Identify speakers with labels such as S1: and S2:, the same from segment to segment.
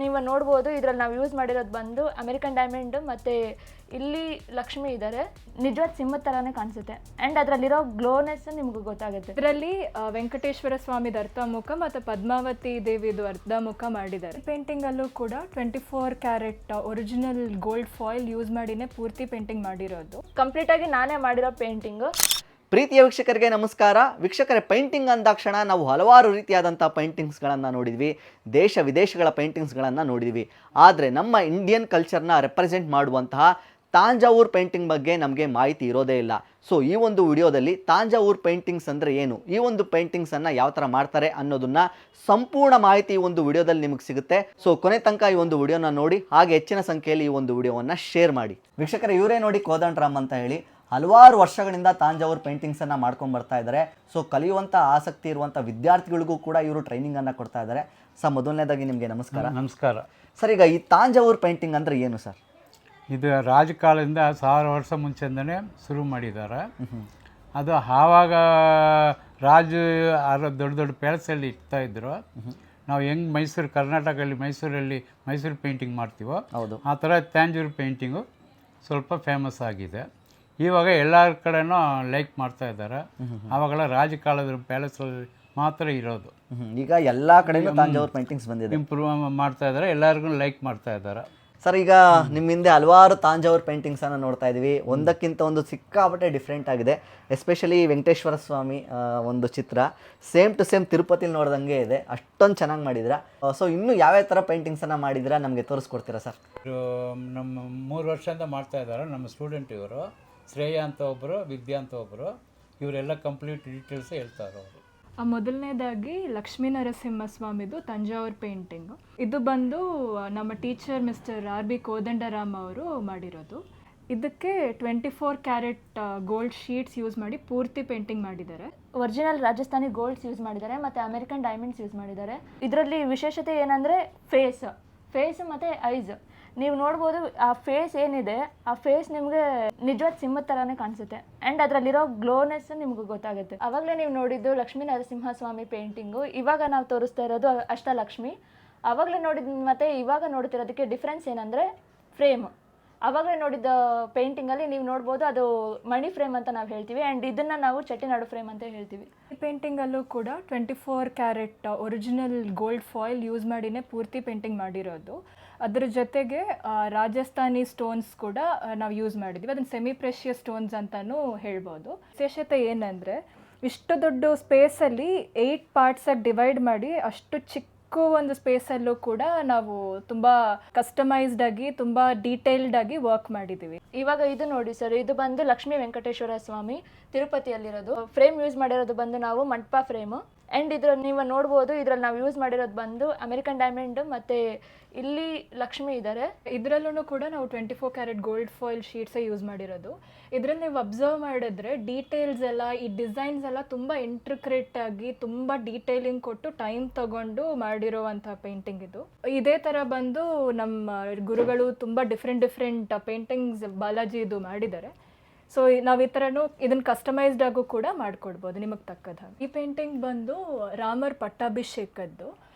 S1: ನೀವು ನೋಡ್ಬೋದು ಇದರಲ್ಲಿ ನಾವು ಯೂಸ್ ಮಾಡಿರೋದು ಬಂದು ಅಮೆರಿಕನ್ ಡೈಮಂಡ್ ಮತ್ತು ಇಲ್ಲಿ ಲಕ್ಷ್ಮಿ ಇದ್ದಾರೆ. ನಿಜವಾದ ಸಿಂಹದ ಥರನೇ ಕಾಣಿಸುತ್ತೆ ಆ್ಯಂಡ್ ಅದರಲ್ಲಿರೋ ಗ್ಲೋನೆಸ್ ನಿಮ್ಗೆ ಗೊತ್ತಾಗುತ್ತೆ.
S2: ಇದರಲ್ಲಿ ವೆಂಕಟೇಶ್ವರ ಸ್ವಾಮಿದ ಅರ್ಧಮುಖ ಮತ್ತು ಪದ್ಮಾವತಿ ದೇವಿದು ಅರ್ಧಮುಖ ಮಾಡಿದ್ದಾರೆ. ಪೇಂಟಿಂಗಲ್ಲೂ ಕೂಡ 24 carrot original gold foil use ಮಾಡಿನೇ ಪೂರ್ತಿ ಪೇಂಟಿಂಗ್ ಮಾಡಿರೋದು.
S1: ಕಂಪ್ಲೀಟಾಗಿ ನಾನೇ ಮಾಡಿರೋ ಪೇಂಟಿಂಗು.
S3: ಪ್ರೀತಿಯ ವೀಕ್ಷಕರಿಗೆ ನಮಸ್ಕಾರ. ವೀಕ್ಷಕರೇ, ಪೇಂಟಿಂಗ್ ಅಂದಾಕ್ಷಣ ನಾವು ಹಲವಾರು ರೀತಿಯಾದಂಥ ಪೇಂಟಿಂಗ್ಸ್ಗಳನ್ನು ನೋಡಿದ್ವಿ, ದೇಶ ವಿದೇಶಗಳ ಪೇಂಟಿಂಗ್ಸ್ಗಳನ್ನು ನೋಡಿದ್ವಿ. ಆದರೆ ನಮ್ಮ ಇಂಡಿಯನ್ ಕಲ್ಚರ್ನ ರೆಪ್ರೆಸೆಂಟ್ ಮಾಡುವಂತಹ ತಾಂಜಾವೂರ್ ಪೇಂಟಿಂಗ್ ಬಗ್ಗೆ ನಮಗೆ ಮಾಹಿತಿ ಇರೋದೇ ಇಲ್ಲ. ಸೊ ಈ ಒಂದು ವಿಡಿಯೋದಲ್ಲಿ ತಾಂಜಾವೂರ್ ಪೇಂಟಿಂಗ್ಸ್ ಅಂದರೆ ಏನು, ಈ ಒಂದು ಪೇಂಟಿಂಗ್ಸನ್ನು ಯಾವ ಥರ ಮಾಡ್ತಾರೆ ಅನ್ನೋದನ್ನ ಸಂಪೂರ್ಣ ಮಾಹಿತಿ ಈ ಒಂದು ವಿಡಿಯೋದಲ್ಲಿ ನಿಮಗೆ ಸಿಗುತ್ತೆ. ಸೊ ಕೊನೆ ತನಕ ಈ ಒಂದು ವಿಡಿಯೋನ ನೋಡಿ, ಹಾಗೆ ಹೆಚ್ಚಿನ ಸಂಖ್ಯೆಯಲ್ಲಿ ಈ ಒಂದು ವಿಡಿಯೋವನ್ನು ಶೇರ್ ಮಾಡಿ. ವೀಕ್ಷಕರೇ, ಇವರೇ ನೋಡಿ ಕೋದಂಡರಾಮ್ ಅಂತ ಹೇಳಿ ಹಲವಾರು ವರ್ಷಗಳಿಂದ ತಾಂಜಾವೂರ್ ಪೇಂಟಿಂಗ್ಸನ್ನು ಮಾಡ್ಕೊಂಡು ಬರ್ತಾ ಇದ್ದಾರೆ. ಸೊ ಕಲಿಯುವಂಥ ಆಸಕ್ತಿ ಇರುವಂಥ ವಿದ್ಯಾರ್ಥಿಗಳಿಗೂ ಕೂಡ ಇವರು ಟ್ರೈನಿಂಗನ್ನು ಕೊಡ್ತಾ ಇದ್ದಾರೆ. ಸರ್, ಮೊದಲನೇದಾಗಿ ನಿಮಗೆ ನಮಸ್ಕಾರ.
S4: ನಮಸ್ಕಾರ
S3: ಸರ್, ಈಗ ಈ ತಾಂಜಾವೂರ್ ಪೇಂಟಿಂಗ್ ಅಂದರೆ ಏನು ಸರ್?
S4: ಇದು ರಾಜಕಾಲದಿಂದ 1000 ವರ್ಷ ಮುಂಚೆಯಿಂದನೇ ಶುರು ಮಾಡಿದ್ದಾರೆ. ಅದು ಆವಾಗ ರಾಜ ದೊಡ್ಡ ದೊಡ್ಡ ಪ್ಯಾಲೇಸಲ್ಲಿ ಇರ್ತಾಯಿದ್ರು. ನಾವು ಹೆಂಗೆ ಕರ್ನಾಟಕದಲ್ಲಿ ಮೈಸೂರು ಪೇಂಟಿಂಗ್ ಮಾಡ್ತೀವೋ
S3: ಹೌದು,
S4: ಆ ಥರ ತಾಂಜಾವೂರ್ ಪೇಂಟಿಂಗು ಸ್ವಲ್ಪ ಫೇಮಸ್ ಆಗಿದೆ. ಇವಾಗ ಎಲ್ಲರ ಕಡೆನೂ ಲೈಕ್ ಮಾಡ್ತಾ ಇದ್ದಾರೆ. ಆವಾಗೆಲ್ಲ ರಾಜಕಾಲದ ಪ್ಯಾಲೇಸಲ್ಲಿ ಮಾತ್ರ ಇರೋದು.
S3: ಈಗ ಎಲ್ಲ ಕಡೆಯೂ ತಾಂಜಾವೂರ್ ಪೇಂಟಿಂಗ್ಸ್ ಬಂದಿದೆ,
S4: ಇಂಪ್ರೂವ್ ಮಾಡ್ತಾ ಇದ್ದಾರೆ, ಎಲ್ಲರಿಗೂ ಲೈಕ್ ಮಾಡ್ತಾ ಇದ್ದಾರೆ.
S3: ಸರ್, ಈಗ ನಿಮ್ಮ ಹಿಂದೆ ಹಲವಾರು ತಾಂಜಾವೂರ್ ಪೇಂಟಿಂಗ್ಸನ್ನು ನೋಡ್ತಾ ಇದ್ದೀವಿ. ಒಂದಕ್ಕಿಂತ ಒಂದು ಸಿಕ್ಕಾಪಟ್ಟೆ ಡಿಫ್ರೆಂಟ್ ಆಗಿದೆ. ಎಸ್ಪೆಷಲಿ ವೆಂಕಟೇಶ್ವರ ಸ್ವಾಮಿ ಒಂದು ಚಿತ್ರ ಸೇಮ್ ಟು ಸೇಮ್ ತಿರುಪತಿಲಿ ನೋಡ್ದಂಗೆ ಇದೆ. ಅಷ್ಟೊಂದು ಚೆನ್ನಾಗಿ ಮಾಡಿದ್ದೀರಾ. ಸೊ ಇನ್ನೂ ಯಾವ್ಯಾವ ಥರ ಪೇಂಟಿಂಗ್ಸನ್ನು ಮಾಡಿದ್ದೀರಾ ನಮಗೆ ತೋರಿಸ್ಕೊಡ್ತೀರಾ ಸರ್?
S4: ನಮ್ಮ 3 ವರ್ಷದಿಂದ ಮಾಡ್ತಾ ಇದ್ದಾರೆ ನಮ್ಮ ಸ್ಟೂಡೆಂಟ್. ಇವರು ಶ್ರೇಯ ಅಂತ ಒಬ್ಬರು, ವಿದ್ಯಾ ಅಂತ ಒಬ್ಬರು. ಇವರೆಲ್ಲ ಕಂಪ್ಲೀಟ್ ಡೀಟೇಲ್ಸ್ ಹೇಳ್ತಾರೆ ಅವರು.
S2: ಮೊದಲನೇದಾಗಿ ಲಕ್ಷ್ಮೀ ನರಸಿಂಹ ಸ್ವಾಮಿದು ತಂಜಾವೂರ್ ಪೇಂಟಿಂಗು. ಇದು ಬಂದು ನಮ್ಮ ಟೀಚರ್ ಮಿಸ್ಟರ್ RB ಕೋದಂಡರಾಮ್ ಅವರು ಮಾಡಿರೋದು. ಇದಕ್ಕೆ 24 ಕ್ಯಾರೆಟ್ ಗೋಲ್ಡ್ ಶೀಟ್ಸ್ ಯೂಸ್ ಮಾಡಿ ಪೂರ್ತಿ ಪೇಂಟಿಂಗ್ ಮಾಡಿದ್ದಾರೆ.
S1: ಒರಿಜಿನಲ್ ರಾಜಸ್ಥಾನಿ ಗೋಲ್ಡ್ಸ್ ಯೂಸ್ ಮಾಡಿದ್ದಾರೆ ಮತ್ತು ಅಮೆರಿಕನ್ ಡೈಮಂಡ್ಸ್ ಯೂಸ್ ಮಾಡಿದ್ದಾರೆ. ಇದರಲ್ಲಿ ವಿಶೇಷತೆ ಏನಂದರೆ ಫೇಸ್ ಮತ್ತು ಐಸ್. ನೀವು ನೋಡ್ಬೋದು ಆ ಫೇಸ್ ಏನಿದೆ, ಆ ಫೇಸ್ ನಿಮಗೆ ನಿಜವಾದ ಸಿಂಹದ ಥರನೇ ಕಾಣಿಸುತ್ತೆ ಆ್ಯಂಡ್ ಅದರಲ್ಲಿರೋ ಗ್ಲೋನೆಸ್ ನಿಮ್ಗೆ ಗೊತ್ತಾಗುತ್ತೆ. ಆವಾಗಲೇ ನೀವು ನೋಡಿದ್ದು ಲಕ್ಷ್ಮೀ ನರಸಿಂಹ ಸ್ವಾಮಿ ಪೇಂಟಿಂಗು. ಇವಾಗ ನಾವು ತೋರಿಸ್ತಾ ಇರೋದು ಅಷ್ಟಲಕ್ಷ್ಮಿ. ಆವಾಗಲೇ ನೋಡಿದ ಮತ್ತು ಇವಾಗ ನೋಡ್ತಿರೋದಕ್ಕೆ ಡಿಫ್ರೆನ್ಸ್ ಏನಂದರೆ ಫ್ರೇಮ್. ಆವಾಗಲೇ ನೋಡಿದ ಪೇಂಟಿಂಗಲ್ಲಿ ನೀವು ನೋಡ್ಬೋದು ಅದು ಮಣಿ ಫ್ರೇಮ್ ಅಂತ ನಾವು ಹೇಳ್ತೀವಿ ಆ್ಯಂಡ್ ಇದನ್ನು ನಾವು ಚೆಟ್ಟಿನಾಡು ಫ್ರೇಮ್ ಅಂತ ಹೇಳ್ತೀವಿ.
S2: ಈ ಪೇಂಟಿಂಗಲ್ಲೂ ಕೂಡ 24 carrot original gold foil use ಮಾಡಿನೇ ಪೂರ್ತಿ ಪೇಂಟಿಂಗ್ ಮಾಡಿರೋದು. ಅದ್ರ ಜೊತೆಗೆ ರಾಜಸ್ಥಾನಿ ಸ್ಟೋನ್ಸ್ ಕೂಡ ನಾವು ಯೂಸ್ ಮಾಡಿದ್ವಿ. ಅದನ್ನು ಸೆಮಿ ಪ್ರೆಷಿಯಸ್ ಸ್ಟೋನ್ಸ್ ಅಂತಲೂ ಹೇಳ್ಬೋದು. ವಿಶೇಷತೆ ಏನಂದರೆ ಇಷ್ಟು ದೊಡ್ಡ ಸ್ಪೇಸಲ್ಲಿ 8 ಪಾರ್ಟ್ಸಾಗಿ ಡಿವೈಡ್ ಮಾಡಿ ಅಷ್ಟು ಚಿಕ್ಕ ಒಂದು ಸ್ಪೇಸಲ್ಲೂ ಕೂಡ ನಾವು ತುಂಬ ಕಸ್ಟಮೈಸ್ಡ್ ಆಗಿ ತುಂಬ ಡೀಟೇಲ್ಡ್ ಆಗಿ ವರ್ಕ್ ಮಾಡಿದ್ದೀವಿ.
S1: ಇವಾಗ ಇದು ನೋಡಿ ಸರ್, ಇದು ಬಂದು ಲಕ್ಷ್ಮೀ ವೆಂಕಟೇಶ್ವರ ಸ್ವಾಮಿ ತಿರುಪತಿಯಲ್ಲಿರೋದು. ಫ್ರೇಮ್ ಯೂಸ್ ಮಾಡಿರೋದು ಬಂದು ನಾವು ಮಂಟಪ ಫ್ರೇಮು ಆ್ಯಂಡ್ ಇದ್ರಲ್ಲಿ ನೀವು ನೋಡ್ಬೋದು ಇದರಲ್ಲಿ ನಾವು ಯೂಸ್ ಮಾಡಿರೋದು ಬಂದು ಅಮೆರಿಕನ್ ಡೈಮಂಡ್ ಮತ್ತು ಇಲ್ಲಿ ಲಕ್ಷ್ಮಿ ಇದ್ದಾರೆ.
S2: ಇದರಲ್ಲೂ ಕೂಡ ನಾವು 24 ಕ್ಯಾರೆಟ್ ಗೋಲ್ಡ್ ಫಾಯಿಲ್ ಶೀಟ್ಸೇ ಯೂಸ್ ಮಾಡಿರೋದು. ಇದರಲ್ಲಿ ನೀವು ಅಬ್ಸರ್ವ್ ಮಾಡಿದ್ರೆ ಡೀಟೇಲ್ಸ್ ಎಲ್ಲ, ಈ ಡಿಸೈನ್ಸ್ ಎಲ್ಲ ತುಂಬ ಇಂಟ್ರಿಕ್ರೇಟ್ ಆಗಿ ತುಂಬ ಡೀಟೇಲಿಂಗ್ ಕೊಟ್ಟು ಟೈಮ್ ತಗೊಂಡು ಮಾಡಿರೋವಂಥ ಪೇಂಟಿಂಗ್ ಇದು. ಇದೇ ಥರ ಬಂದು ನಮ್ಮ ಗುರುಗಳು ತುಂಬ ಡಿಫ್ರೆಂಟ್ ಪೇಂಟಿಂಗ್ಸ್ ಬಾಲಾಜಿದು ಮಾಡಿದ್ದಾರೆ. ಸೊ ನಾವು ಈ ಥರನೂ ಇದನ್ನು ಕಸ್ಟಮೈಸ್ಡ್ ಆಗು ಕೂಡ ಮಾಡಿಕೊಡ್ಬೋದು ನಿಮಗೆ ತಕ್ಕದ. ಈ ಪೇಂಟಿಂಗ್ ಬಂದು ರಾಮರ್ ಪಟ್ಟಾಭಿಷೇಕದ್ದು.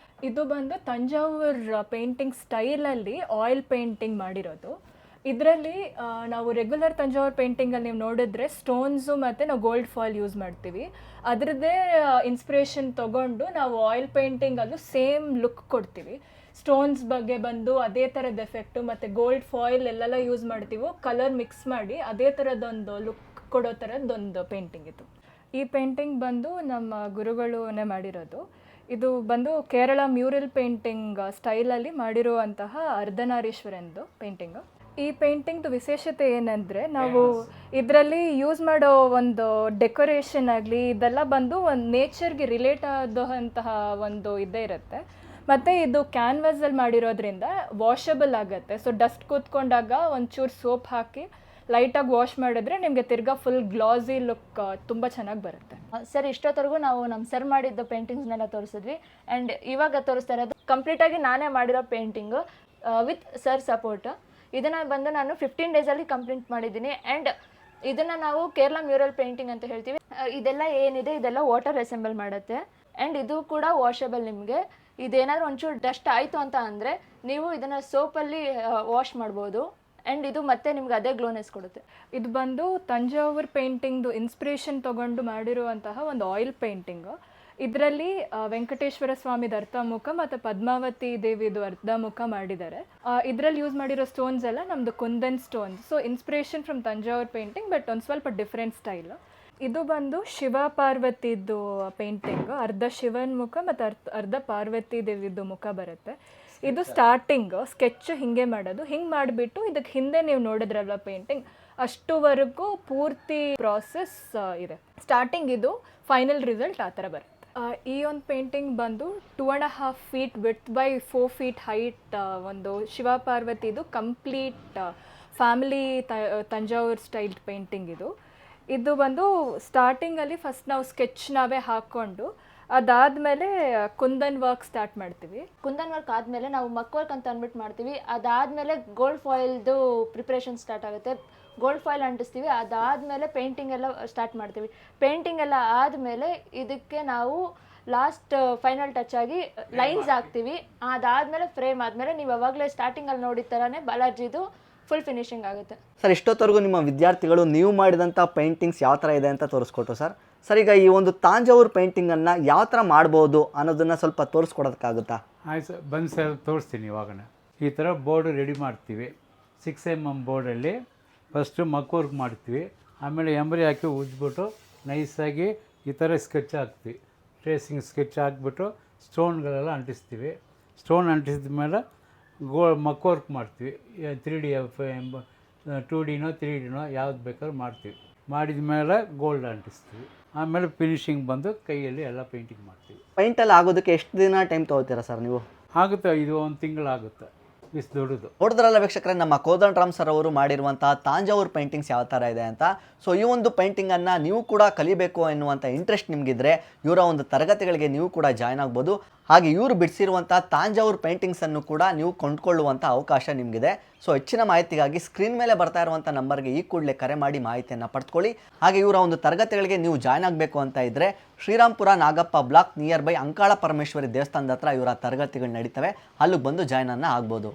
S2: ಇದು ಬಂದು ತಂಜಾವೂರ್ ಪೇಂಟಿಂಗ್ ಸ್ಟೈಲಲ್ಲಿ ಆಯಿಲ್ ಪೇಂಟಿಂಗ್ ಮಾಡಿರೋದು. ಇದರಲ್ಲಿ ನಾವು ರೆಗ್ಯುಲರ್ ತಂಜಾವೂರ್ ಪೇಂಟಿಂಗಲ್ಲಿ ನೀವು ನೋಡಿದ್ರೆ ಸ್ಟೋನ್ಸು ಮತ್ತು ನಾವು ಗೋಲ್ಡ್ ಫಾಯಿಲ್ ಯೂಸ್ ಮಾಡ್ತೀವಿ. ಅದರದ್ದೇ ಇನ್ಸ್ಪಿರೇಷನ್ ತೊಗೊಂಡು ನಾವು ಆಯಿಲ್ ಪೇಂಟಿಂಗಲ್ಲೂ ಸೇಮ್ ಲುಕ್ ಕೊಡ್ತೀವಿ. ಸ್ಟೋನ್ಸ್ ಬಗ್ಗೆ ಬಂದು ಅದೇ ಥರದ ಎಫೆಕ್ಟು ಮತ್ತು ಗೋಲ್ಡ್ ಫಾಯಿಲ್ ಎಲ್ಲೆಲ್ಲ ಯೂಸ್ ಮಾಡ್ತೀವೋ ಕಲರ್ ಮಿಕ್ಸ್ ಮಾಡಿ ಅದೇ ಥರದೊಂದು ಲುಕ್ ಕೊಡೋ ಥರದ್ದೊಂದು ಪೇಂಟಿಂಗ್ ಇದು. ಈ ಪೇಂಟಿಂಗ್ ಬಂದು ನಮ್ಮ ಗುರುಗಳೇ ಮಾಡಿರೋದು. ಇದು ಬಂದು ಕೇರಳ ಮ್ಯೂರಲ್ ಪೇಂಟಿಂಗ್ ಸ್ಟೈಲಲ್ಲಿ ಮಾಡಿರುವಂತಹ ಅರ್ಧನಾರೀಶ್ವರಂದು ಪೇಂಟಿಂಗು. ಈ ಪೇಂಟಿಂಗ್ದು ವಿಶೇಷತೆ ಏನಂದರೆ ನಾವು ಇದರಲ್ಲಿ ಯೂಸ್ ಮಾಡೋ ಒಂದು ಡೆಕೋರೇಷನ್ ಆಗಲಿ ಇದೆಲ್ಲ ಬಂದು ಒಂದು ನೇಚರ್ಗೆ ರಿಲೇಟ್ ಆದಂತಹ ಒಂದು ಇದೇ ಇರುತ್ತೆ. ಮತ್ತು ಇದು ಕ್ಯಾನ್ವಾಸಲ್ಲಿ ಮಾಡಿರೋದ್ರಿಂದ ವಾಷಬಲ್ ಆಗುತ್ತೆ. ಸೊ ಡಸ್ಟ್ ಕೂತ್ಕೊಂಡಾಗ ಒಂಚೂರು ಸೋಪ್ ಹಾಕಿ ಲೈಟಾಗಿ ವಾಶ್ ಮಾಡಿದ್ರೆ ನಿಮಗೆ ತಿರ್ಗಾ ಫುಲ್ ಗ್ಲಾಸಿ ಲುಕ್ ತುಂಬ ಚೆನ್ನಾಗಿ ಬರುತ್ತೆ.
S1: ಸರ್, ಇಷ್ಟೊತ್ತರೆಗೂ ನಾವು ನಮ್ಮ ಸರ್ ಮಾಡಿದ್ದ ಪೇಂಟಿಂಗ್ಸ್ನೆಲ್ಲ ತೋರಿಸಿದ್ವಿ ಆ್ಯಂಡ್ ಇವಾಗ ತೋರಿಸ್ತಾ ಇರೋದು ಕಂಪ್ಲೀಟಾಗಿ ನಾನೇ ಮಾಡಿರೋ ಪೇಂಟಿಂಗು ವಿತ್ ಸರ್ ಸಪೋರ್ಟ್. ಇದನ್ನು ಬಂದು ನಾನು 15 ಡೇಸಲ್ಲಿ ಕಂಪ್ಲೀಟ್ ಮಾಡಿದ್ದೀನಿ ಆ್ಯಂಡ್ ಇದನ್ನು ನಾವು ಕೇರಳ ಮ್ಯೂರಲ್ ಪೇಂಟಿಂಗ್ ಅಂತ ಹೇಳ್ತೀವಿ. ಇದೆಲ್ಲ ಏನಿದೆ ಇದೆಲ್ಲ ವಾಟರ್ ರೆಸೆಂಬಲ್ ಮಾಡುತ್ತೆ ಆ್ಯಂಡ್ ಇದು ಕೂಡ ವಾಷಬಲ್. ನಿಮಗೆ ಇದೇನಾದರೂ ಒಂಚೂರು ಡಸ್ಟ್ ಆಯಿತು ಅಂತ ಅಂದರೆ ನೀವು ಇದನ್ನು ಸೋಪಲ್ಲಿ ವಾಶ್ ಮಾಡ್ಬೋದು ಆ್ಯಂಡ್ ಇದು ಮತ್ತೆ ನಿಮ್ಗೆ ಅದೇ ಗ್ಲೋನೆಸ್ ಕೊಡುತ್ತೆ.
S2: ಇದು ಬಂದು ತಂಜಾವೂರ್ ಪೇಂಟಿಂಗ್ದು ಇನ್ಸ್ಪಿರೇಷನ್ ತಗೊಂಡು ಮಾಡಿರುವಂತಹ ಒಂದು ಆಯಿಲ್ ಪೇಂಟಿಂಗ್. ಇದರಲ್ಲಿ ವೆಂಕಟೇಶ್ವರ ಸ್ವಾಮಿದು ಅರ್ಧಮುಖ ಮತ್ತು ಪದ್ಮಾವತಿ ದೇವಿದು ಅರ್ಧಮುಖ ಮಾಡಿದ್ದಾರೆ. ಇದರಲ್ಲಿ ಯೂಸ್ ಮಾಡಿರೋ ಸ್ಟೋನ್ಸ್ ಎಲ್ಲ ನಮ್ಮದು kundan stones. So inspiration from Thanjavur painting, but ಒಂದು ಸ್ವಲ್ಪ ಡಿಫ್ರೆಂಟ್ ಸ್ಟೈಲ್. ಇದು ಬಂದು ಶಿವ ಪಾರ್ವತಿದು ಪೇಂಟಿಂಗ್. ಅರ್ಧ ಶಿವನ ಮುಖ ಮತ್ತು ಅರ್ಧ ಪಾರ್ವತಿ ದೇವಿದು ಮುಖ ಬರುತ್ತೆ. ಇದು ಸ್ಟಾರ್ಟಿಂಗ್ ಸ್ಕೆಚ್ ಹಿಂಗೆ ಮಾಡೋದು. ಹಿಂಗೆ ಮಾಡಿಬಿಟ್ಟು ಇದಕ್ಕೆ ಹಿಂದೆ ನೀವು ನೋಡಿದ್ರಲ್ವ ಪೇಂಟಿಂಗ್, ಅಷ್ಟುವರೆಗೂ ಪೂರ್ತಿ ಪ್ರಾಸೆಸ್ ಇದೆ. ಸ್ಟಾರ್ಟಿಂಗ್ ಇದು, ಫೈನಲ್ ರಿಸಲ್ಟ್ ಆ ಥರ ಬರುತ್ತೆ. ಈ ಒಂದು ಪೇಂಟಿಂಗ್ ಬಂದು 2.5 feet width by 4 feet height ಒಂದು ಶಿವ ಪಾರ್ವತಿದು complete family Thanjavur style painting ಇದು. ಇದು ಬಂದು ಸ್ಟಾರ್ಟಿಂಗಲ್ಲಿ ಫಸ್ಟ್ ನಾವು ಸ್ಕೆಚ್ ನಾವೇ ಹಾಕ್ಕೊಂಡು ಅದಾದಮೇಲೆ ಕುಂದನ್ ವರ್ಕ್ ಸ್ಟಾರ್ಟ್ ಮಾಡ್ತೀವಿ.
S1: ಕುಂದನ್ ವರ್ಕ್ ಆದಮೇಲೆ ನಾವು ಮಕ್ ವರ್ಕ್ ಅಂತ ಅಂದ್ಬಿಟ್ಟು ಮಾಡ್ತೀವಿ. ಅದಾದಮೇಲೆ ಗೋಲ್ಡ್ ಫಾಯಿಲ್ದು ಪ್ರಿಪ್ರೇಷನ್ ಸ್ಟಾರ್ಟ್ ಆಗುತ್ತೆ. ಗೋಲ್ಡ್ ಫಾಯಿಲ್ ಅಂಟಿಸ್ತೀವಿ. ಅದಾದಮೇಲೆ ಪೇಂಟಿಂಗ್ ಎಲ್ಲ ಸ್ಟಾರ್ಟ್ ಮಾಡ್ತೀವಿ. ಪೇಂಟಿಂಗ್ ಎಲ್ಲ ಆದಮೇಲೆ ಇದಕ್ಕೆ ನಾವು ಲಾಸ್ಟ್ ಫೈನಲ್ ಟಚ್ ಆಗಿ ಲೈನ್ಸ್ ಹಾಕ್ತೀವಿ. ಅದಾದಮೇಲೆ ಫ್ರೇಮ್ ಆದಮೇಲೆ ನೀವು ಯಾವಾಗಲೇ ಸ್ಟಾರ್ಟಿಂಗಲ್ಲಿ ನೋಡಿದ ಥರನೇ ಬಾಲಾಜಿದು ಫುಲ್ ಫಿನಿಶಿಂಗ್ ಆಗುತ್ತೆ.
S3: ಸರ್, ಇಷ್ಟೊತ್ತವರೆಗೂ ನಿಮ್ಮ ವಿದ್ಯಾರ್ಥಿಗಳು ನೀವು ಮಾಡಿದಂಥ ಪೇಂಟಿಂಗ್ಸ್ ಯಾವ ಥರ ಇದೆ ಅಂತ ತೋರಿಸ್ಕೊಟ್ರು ಸರ್. ಸರ್, ಈಗ ಈ ಒಂದು ತಾಂಜಾವೂರ್ ಪೇಂಟಿಂಗನ್ನು ಯಾವ ಥರ ಮಾಡ್ಬೋದು ಅನ್ನೋದನ್ನು ಸ್ವಲ್ಪ ತೋರಿಸ್ಕೊಡೋದಕ್ಕಾಗುತ್ತಾ?
S4: ಆಯ್ತು ಸರ್, ಬಂದು ಸರ್ ತೋರಿಸ್ತೀನಿ. ಇವಾಗ ಈ ಥರ ಬೋರ್ಡ್ ರೆಡಿ ಮಾಡ್ತೀವಿ. 6 mm ಬೋರ್ಡಲ್ಲಿ ಫಸ್ಟು ಮಕ್ ವರ್ಕ್ ಮಾಡ್ತೀವಿ. ಆಮೇಲೆ ಎಂಬ್ರಿ ಹಾಕಿ ಉಜ್ಬಿಟ್ಟು ನೈಸಾಗಿ ಈ ಥರ ಸ್ಕೆಚ್ ಹಾಕ್ತೀವಿ. ಟ್ರೇಸಿಂಗ್ ಸ್ಕೆಚ್ ಹಾಕ್ಬಿಟ್ಟು ಸ್ಟೋನ್ಗಳೆಲ್ಲ ಅಂಟಿಸ್ತೀವಿ. ಸ್ಟೋನ್ ಅಂಟಿಸಿದ ಮೇಲೆ ಮಕ್ ವರ್ಕ್ ಮಾಡ್ತೀವಿ. 3D 2Dನೋ 3Dನೋ ಯಾವ್ದು ಬೇಕಾದ್ರೂ ಮಾಡ್ತೀವಿ. ಮಾಡಿದ ಮೇಲೆ ಗೋಲ್ಡ್ ಅಂಟಿಸ್ತೀವಿ. ಆಮೇಲೆ ಫಿನಿಶಿಂಗ್ ಬಂದು ಕೈಯಲ್ಲಿ ಎಲ್ಲ ಪೇಂಟಿಂಗ್ ಮಾಡ್ತೀವಿ.
S3: ಪೇಂಟಲ್ಲಿ ಆಗೋದಕ್ಕೆ ಎಷ್ಟು ದಿನ ಟೈಮ್ ತೊಗೊಳ್ತೀರಾ ಸರ್ ನೀವು?
S4: ಆಗುತ್ತೆ, ಇದು 1 ತಿಂಗಳಾಗುತ್ತೆ. ಇಷ್ಟು ದೊಡ್ಡದು.
S3: ನೋಡಿದ್ರಲ್ಲ ವೀಕ್ಷಕರೇ, ನಮ್ಮ ಕೋದಂಡರಾಮ್ ಸರ್ ಅವರು ಮಾಡಿರುವಂತಹ ತಾಂಜಾವೂರ್ ಪೇಂಟಿಂಗ್ಸ್ ಯಾವ ಥರ ಇದೆ ಅಂತ. ಸೊ ಈ ಒಂದು ಪೇಂಟಿಂಗನ್ನು ನೀವು ಕೂಡ ಕಲಿಬೇಕು ಎನ್ನುವಂಥ ಇಂಟ್ರೆಸ್ಟ್ ನಿಮಗಿದ್ರೆ ಇವರ ಒಂದು ತರಗತಿಗಳಿಗೆ ನೀವು ಕೂಡ ಜಾಯ್ನ್ ಆಗ್ಬೋದು. ಹಾಗೆ ಇವರು ಬಿಡಿಸಿರುವಂಥ ತಾಂಜಾವೂರ್ ಪೇಂಟಿಂಗ್ಸನ್ನು ಕೂಡ ನೀವು ಕೊಂಡ್ಕೊಳ್ಳುವಂಥ ಅವಕಾಶ ನಿಮಗಿದೆ. ಸೊ ಹೆಚ್ಚಿನ ಮಾಹಿತಿಗಾಗಿ ಸ್ಕ್ರೀನ್ ಮೇಲೆ ಬರ್ತಾ ಇರುವಂಥ ನಂಬರ್ಗೆ ಈ ಕೂಡಲೇ ಕರೆ ಮಾಡಿ ಮಾಹಿತಿಯನ್ನು ಪಡೆದುಕೊಳ್ಳಿ. ಹಾಗೆ ಇವರ ಒಂದು ತರಗತಿಗಳಿಗೆ ನೀವು ಜಾಯ್ನ್ ಆಗಬೇಕು ಅಂತ ಇದ್ದರೆ Srirampura Nagappa block near by Ankala Parameshwari ದೇವಸ್ಥಾನದ ಹತ್ರ ಇವರ ತರಗತಿಗಳು ನಡೀತವೆ. ಅಲ್ಲಿಗೆ ಬಂದು ಜಾಯ್ನನ್ನು ಆಗ್ಬೋದು.